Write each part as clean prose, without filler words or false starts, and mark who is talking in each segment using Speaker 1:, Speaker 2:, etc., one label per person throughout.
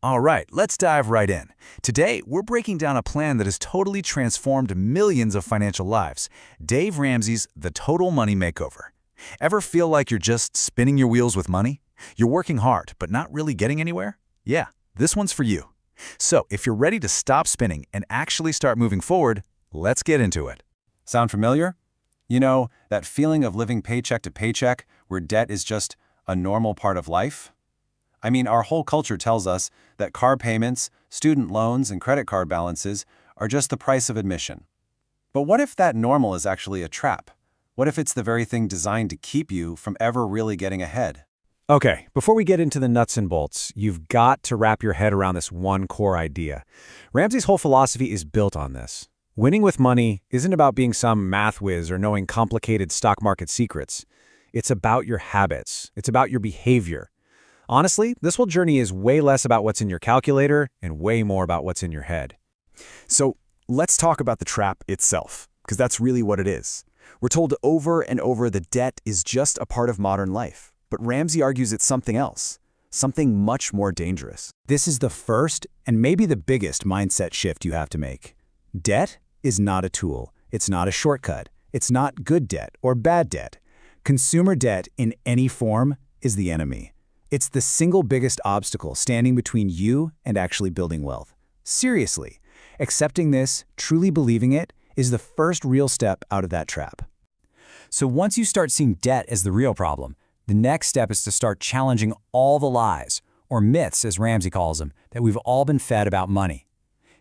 Speaker 1: All right, let's dive right in. Today, we're breaking down a plan that has totally transformed millions of financial lives. Dave Ramsey's The Total Money Makeover. Ever feel like you're just spinning your wheels with money? You're working hard, but not really getting anywhere? Yeah, this one's for you. So, if you're ready to stop spinning and actually start moving forward, let's get into it.
Speaker 2: Sound familiar? You know, that feeling of living paycheck to paycheck where debt is just a normal part of life? I mean, our whole culture tells us that car payments, student loans, and credit card balances are just the price of admission. But what if that normal is actually a trap? What if it's the very thing designed to keep you from ever really getting ahead?
Speaker 3: Okay, before we get into the nuts and bolts, you've got to wrap your head around this one core idea. Ramsey's whole philosophy is built on this. Winning with money isn't about being some math whiz or knowing complicated stock market secrets. It's about your habits. It's about your behavior. Honestly, this whole journey is way less about what's in your calculator and way more about what's in your head.
Speaker 4: So let's talk about the trap itself, because that's really what it is. We're told over and over that debt is just a part of modern life, but Ramsey argues it's something else, something much more dangerous. This is the first and maybe the biggest mindset shift you have to make. Debt is not a tool. It's not a shortcut. It's not good debt or bad debt. Consumer debt in any form is the enemy. It's the single biggest obstacle standing between you and actually building wealth. Seriously, accepting this, truly believing it, is the first real step out of that trap.
Speaker 5: So once you start seeing debt as the real problem, the next step is to start challenging all the lies, or myths as Ramsey calls them, that we've all been fed about money.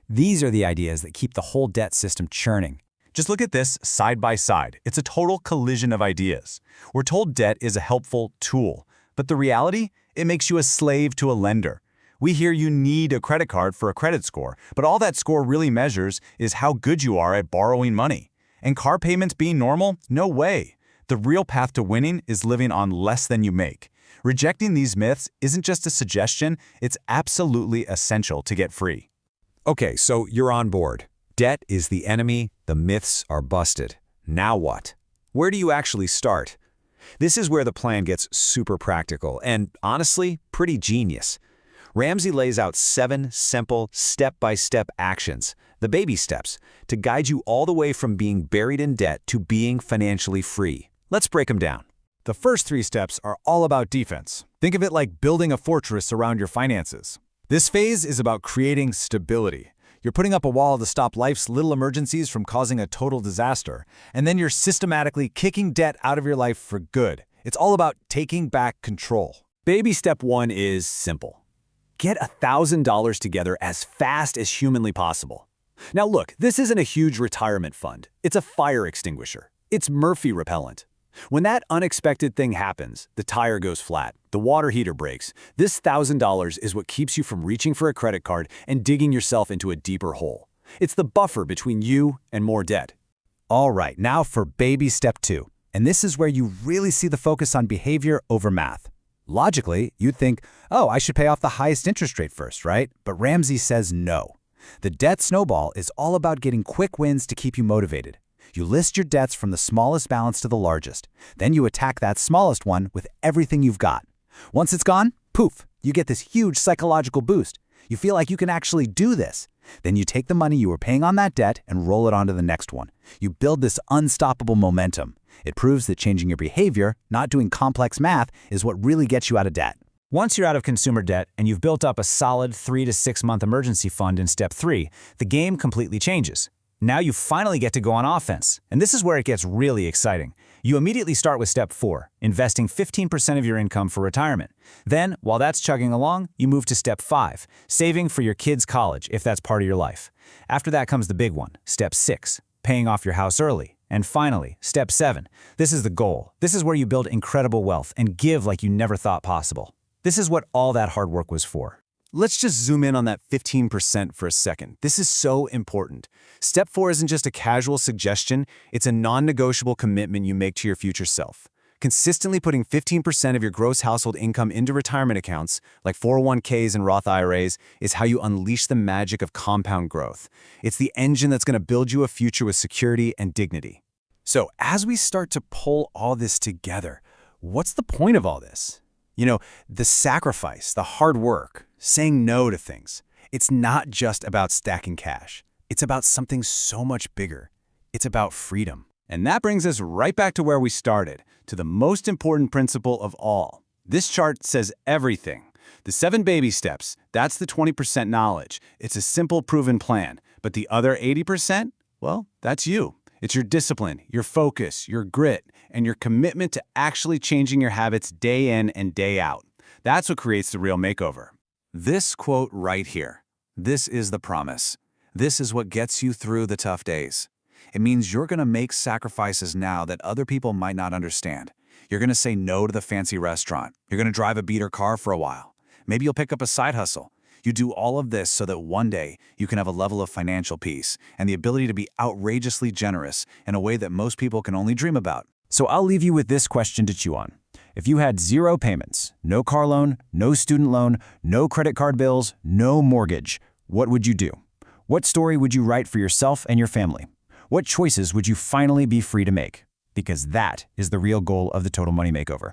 Speaker 5: These are the ideas that keep the whole debt system churning.
Speaker 1: Just look at this side by side. It's a total collision of ideas. We're told debt is a helpful tool, but the reality? It makes you a slave to a lender. We hear you need a credit card for a credit score, but all that score really measures is how good you are at borrowing money. And car payments being normal? No way. The real path to winning is living on less than you make. Rejecting these myths isn't just a suggestion, it's absolutely essential to get free.
Speaker 3: Okay, so you're on board. Debt is the enemy, the myths are busted. Now what? Where do you actually start? This is where the plan gets super practical and, honestly, pretty genius. Ramsey lays out 7 simple, step-by-step actions, the baby steps, to guide you all the way from being buried in debt to being financially free. Let's break them down.
Speaker 4: The first 3 steps are all about defense. Think of it like building a fortress around your finances. This phase is about creating stability. You're putting up a wall to stop life's little emergencies from causing a total disaster, and then you're systematically kicking debt out of your life for good. It's all about taking back control.
Speaker 3: Baby step 1 is simple. Get $1,000 together as fast as humanly possible. Now look, this isn't a huge retirement fund. It's a fire extinguisher. It's Murphy repellent. When that unexpected thing happens, the tire goes flat, the water heater breaks, this $1,000 is what keeps you from reaching for a credit card and digging yourself into a deeper hole. It's the buffer between you and more debt.
Speaker 4: All right, now for baby step 2. And this is where you really see the focus on behavior over math. Logically, you'd think, oh, I should pay off the highest interest rate first, right? But Ramsey says no. The debt snowball is all about getting quick wins to keep you motivated. You list your debts from the smallest balance to the largest. Then you attack that smallest one with everything you've got. Once it's gone, poof, you get this huge psychological boost. You feel like you can actually do this. Then you take the money you were paying on that debt and roll it onto the next one. You build this unstoppable momentum. It proves that changing your behavior, not doing complex math, is what really gets you out of debt.
Speaker 5: Once you're out of consumer debt and you've built up a solid 3 to 6 month emergency fund in step 3, the game completely changes. Now you finally get to go on offense, and this is where it gets really exciting. You immediately start with step 4, investing 15% of your income for retirement. Then, while that's chugging along, you move to step 5, saving for your kids' college if that's part of your life. After that comes the big one, step 6, paying off your house early. And finally, step 7, this is the goal. This is where you build incredible wealth and give like you never thought possible. This is what all that hard work was for.
Speaker 4: Let's just zoom in on that 15% for a second. This is so important. Step 4 isn't just a casual suggestion, it's a non-negotiable commitment you make to your future self. Consistently putting 15% of your gross household income into retirement accounts, like 401ks and Roth IRAs, is how you unleash the magic of compound growth. It's the engine that's going to build you a future with security and dignity. So as we start to pull all this together, what's the point of all this? You know, the sacrifice, the hard work, saying no to things. It's not just about stacking cash. It's about something so much bigger. It's about freedom.
Speaker 1: And that brings us right back to where we started, to the most important principle of all. This chart says everything. The 7 baby steps, that's the 20% knowledge. It's a simple, proven plan. But the other 80%? Well, that's you. It's your discipline, your focus, your grit, and your commitment to actually changing your habits day in and day out. That's what creates the real makeover.
Speaker 3: This quote right here, this is the promise. This is what gets you through the tough days. It means you're going to make sacrifices now that other people might not understand. You're going to say no to the fancy restaurant. You're going to drive a beater car for a while. Maybe you'll pick up a side hustle. You do all of this so that one day you can have a level of financial peace and the ability to be outrageously generous in a way that most people can only dream about.
Speaker 4: So I'll leave you with this question to chew on. If you had 0 payments, no car loan, no student loan, no credit card bills, no mortgage, what would you do? What story would you write for yourself and your family? What choices would you finally be free to make? Because that is the real goal of the Total Money Makeover.